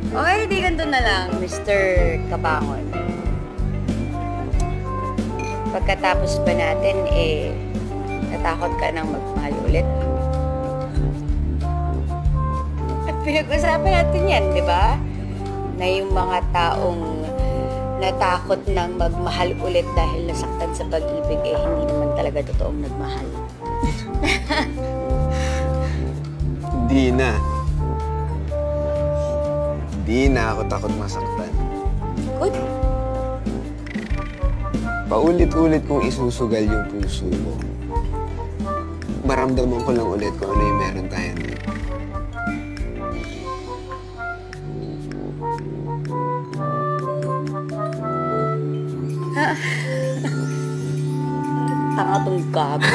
Okay, di ganito na lang, Mr. Kabangon. Pagkatapos ba natin, natakot ka nang magmahal ulit? At pinag-usapan natin yan, di ba? Na yung mga taong natakot nang magmahal ulit dahil nasaktan sa pag-ibig, hindi naman talaga totoong nagmahal. Hindi na. Hindi na ako takot masaktan. Good. Paulit-ulit kong isusugal yung puso mo. Maramdaman ko lang ulit kung ano yung meron tayo dito. Tanga tong gago.